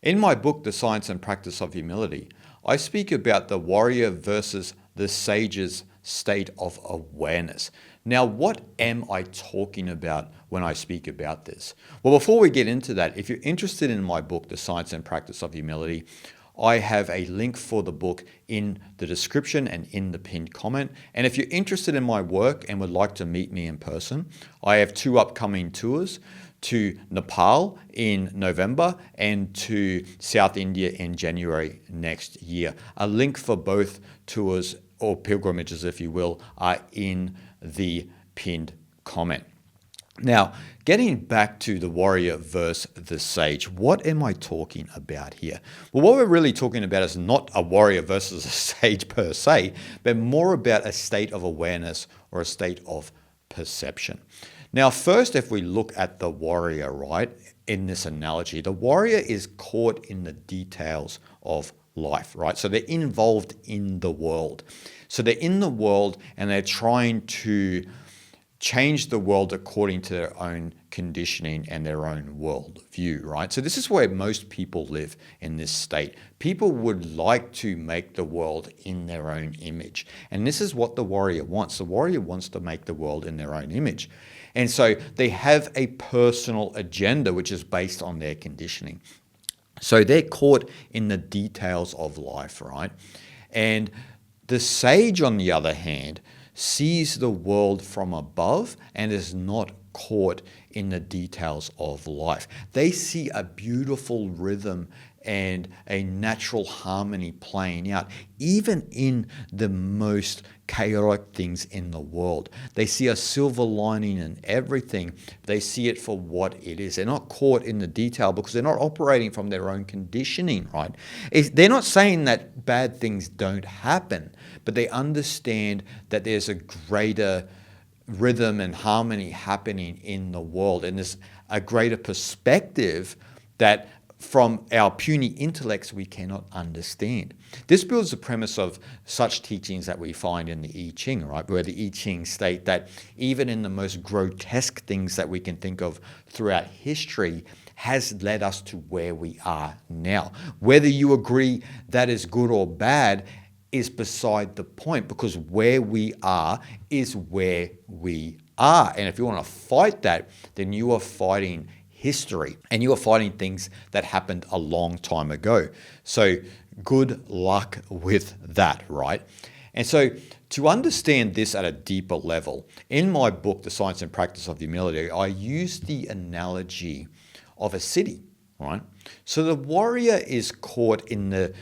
In my book, The Science and Practice of Humility, I speak about the warrior versus the sage's state of awareness. Now, what am I talking about when I speak about this? Well, before we get into that, if you're interested in my book, The Science and Practice of Humility, I have a link for the book in the description and in the pinned comment. And if you're interested in my work and would like to meet me in person, I have 2 upcoming tours to Nepal in November and to South India in January next year. A link for both tours, or pilgrimages if you will, are in the pinned comment. Now, getting back to the warrior versus the sage, what am I talking about here? Well, what we're really talking about is not a warrior versus a sage per se, but more about a state of awareness or a state of perception. Now, first, if we look at the warrior, right, in this analogy, the warrior is caught in the details of life, right? So they're involved in the world. So they're in the world and they're trying to change the world according to their own conditioning and their own world view, right? So this is where most people live in this state. People would like to make the world in their own image. And this is what the warrior wants. The warrior wants to make the world in their own image. And so they have a personal agenda which is based on their conditioning. So they're caught in the details of life, right? And the sage, on the other hand, sees the world from above and is not caught in the details of life. They see a beautiful rhythm and a natural harmony playing out, even in the most chaotic things in the world. They see a silver lining in everything. They see it for what it is. They're not caught in the detail because they're not operating from their own conditioning, right? They're not saying that bad things don't happen, but they understand that there's a greater rhythm and harmony happening in the world, and there's a greater perspective that from our puny intellects we cannot understand. This builds the premise of such teachings that we find in the I Ching, right? Where the I Ching state that even in the most grotesque things that we can think of throughout history has led us to where we are now. Whether you agree that is good or bad is beside the point, because where we are is where we are. And if you want to fight that, then you are fighting history and you are fighting things that happened a long time ago. So good luck with that, right? And so to understand this at a deeper level, in my book, The Science and Practice of Humility, I use the analogy of a city, right? So the warrior is caught in the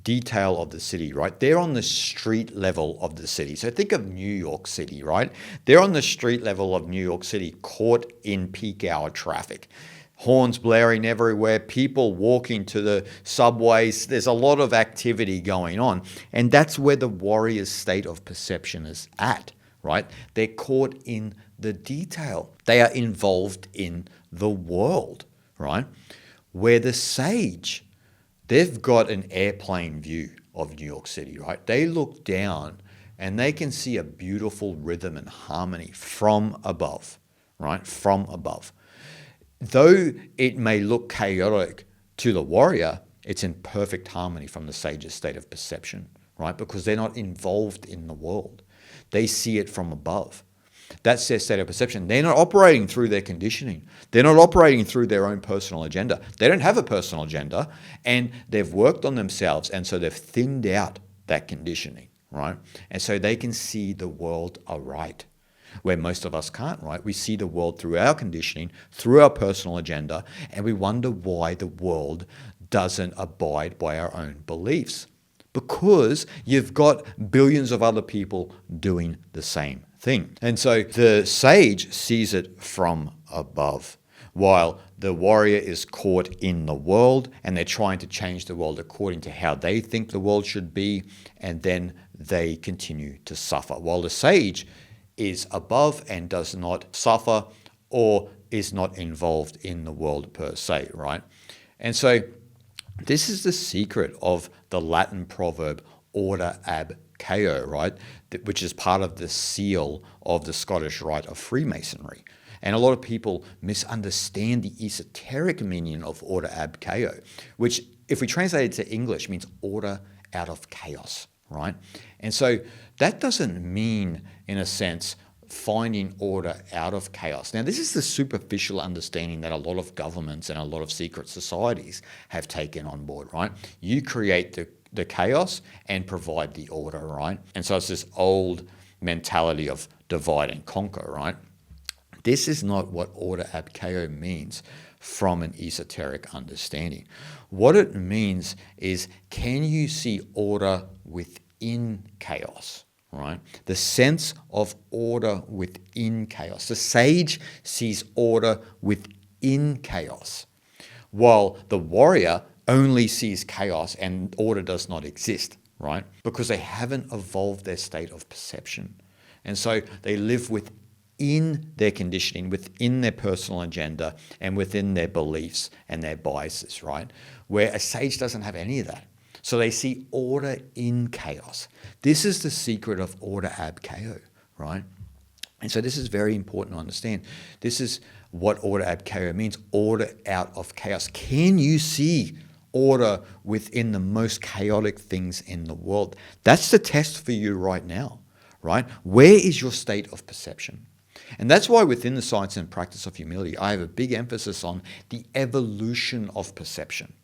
detail of the city, right? They're on the street level of the city. So think of New York City, right? They're on the street level of New York City, caught in peak hour traffic. Horns blaring everywhere, people walking to the subways. There's a lot of activity going on. And that's where the warrior's state of perception is at, right? They're caught in the detail. They are involved in the world, right? Where the sage, they've got an airplane view of New York City, right? They look down and they can see a beautiful rhythm and harmony from above, right? From above. Though it may look chaotic to the warrior, it's in perfect harmony from the sage's state of perception, right? Because they're not involved in the world. They see it from above. That's their state of perception. They're not operating through their conditioning. They're not operating through their own personal agenda. They don't have a personal agenda, and they've worked on themselves, and so they've thinned out that conditioning, right? And so they can see the world aright, where most of us can't, right? We see the world through our conditioning, through our personal agenda, and we wonder why the world doesn't abide by our own beliefs. Because you've got billions of other people doing the same thing. And so the sage sees it from above, while the warrior is caught in the world and they're trying to change the world according to how they think the world should be, and then they continue to suffer. While the sage is above and does not suffer or is not involved in the world per se, right? And so this is the secret of the Latin proverb order ab chaos, right? Which is part of the seal of the Scottish rite of Freemasonry. And a lot of people misunderstand the esoteric meaning of order ab chaos, which if we translate it to English means order out of chaos, right? And so that doesn't mean, in a sense, finding order out of chaos. Now, this is the superficial understanding that a lot of governments and a lot of secret societies have taken on board, right? You create the chaos and provide the order, right? And so it's this old mentality of divide and conquer, right? This is not what order ab chaos means from an esoteric understanding. What it means is, can you see order within chaos? Right? The sense of order within chaos. The sage sees order within chaos, while the warrior only sees chaos and order does not exist, right? Because they haven't evolved their state of perception. And so they live within their conditioning, within their personal agenda, and within their beliefs and their biases, right? Where a sage doesn't have any of that. So they see order in chaos. This is the secret of order ab chaos, right? And so this is very important to understand. This is what order ab chaos means, order out of chaos. Can you see order within the most chaotic things in the world? That's the test for you right now, right? Where is your state of perception? And that's why within the science and practice of humility, I have a big emphasis on the evolution of perception.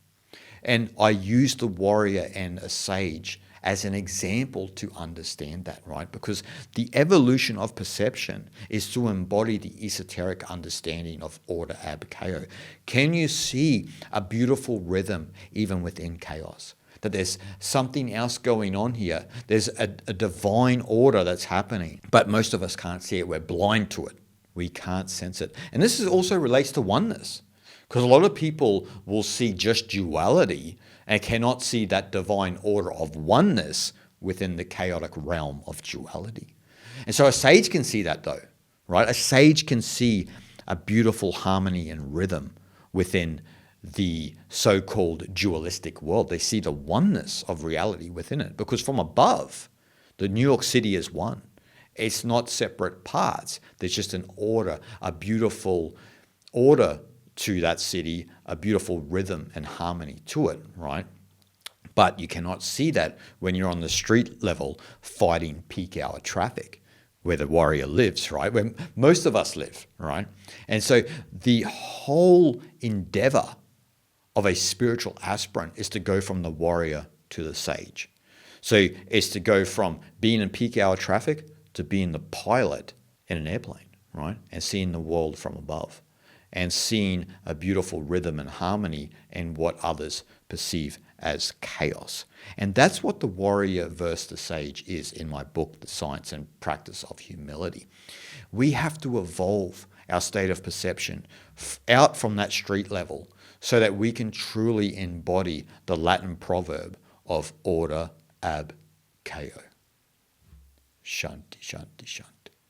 And I use the warrior and a sage as an example to understand that, right? Because the evolution of perception is to embody the esoteric understanding of order ab chaos. Can you see a beautiful rhythm even within chaos? That there's something else going on here. There's a divine order that's happening, but most of us can't see it. We're blind to it. We can't sense it. And this also relates to oneness. Because a lot of people will see just duality and cannot see that divine order of oneness within the chaotic realm of duality. And so a sage can see that though, right? A sage can see a beautiful harmony and rhythm within the so-called dualistic world. They see the oneness of reality within it, because from above, the New York City is one. It's not separate parts. There's just an order, a beautiful order to that city, a beautiful rhythm and harmony to it, right? But you cannot see that when you're on the street level fighting peak hour traffic, where the warrior lives, right? Where most of us live, right? And so the whole endeavor of a spiritual aspirant is to go from the warrior to the sage. So it's to go from being in peak hour traffic to being the pilot in an airplane, right? And seeing the world from above, and seeing a beautiful rhythm and harmony in what others perceive as chaos. And that's what the warrior versus the sage is in my book, The Science and Practice of Humility. We have to evolve our state of perception out from that street level so that we can truly embody the Latin proverb of order ab chaos. Shanti, shanti, shanti.